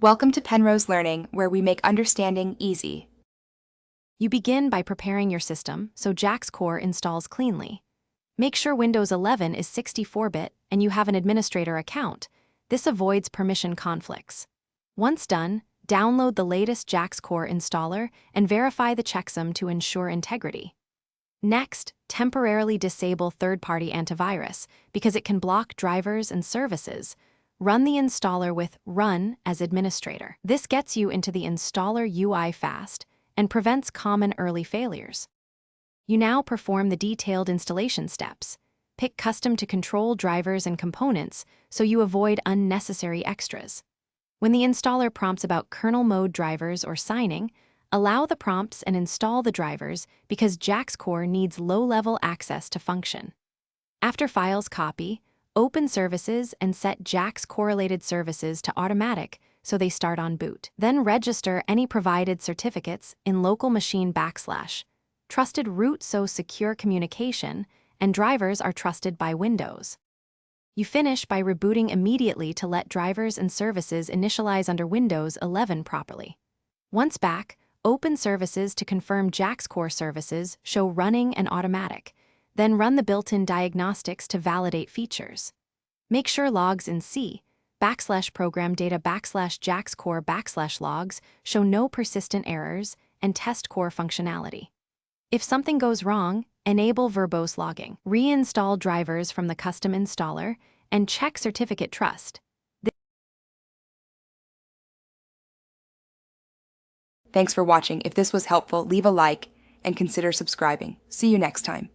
Welcome to Penrose Learning, where we make understanding easy. You begin by preparing your system so Jaxcore installs cleanly. Make sure Windows 11 is 64-bit and you have an administrator account. This avoids permission conflicts. Once done, download the latest Jaxcore installer and verify the checksum to ensure integrity. Next, temporarily disable third-party antivirus because it can block drivers and services. Run the installer with Run as administrator. This gets you into the installer UI fast and prevents common early failures. You now perform the detailed installation steps. Pick custom to control drivers and components so you avoid unnecessary extras. When the installer prompts about kernel mode drivers or signing, allow the prompts and install the drivers because Jaxcore needs low-level access to function. After files copy, open services and set Jax-correlated services to automatic so they start on boot. Then register any provided certificates in local machine / trusted root so secure communication, and drivers are trusted by Windows. You finish by rebooting immediately to let drivers and services initialize under Windows 11 properly. Once back, open services to confirm Jaxcore services show running and automatic. Then run the built-in diagnostics to validate features. Make sure logs in C /program data /Jaxcore /logs show no persistent errors and test core functionality. If something goes wrong, enable verbose logging. Reinstall drivers from the custom installer and check certificate trust. Thanks for watching. If this was helpful, leave a like and consider subscribing. See you next time.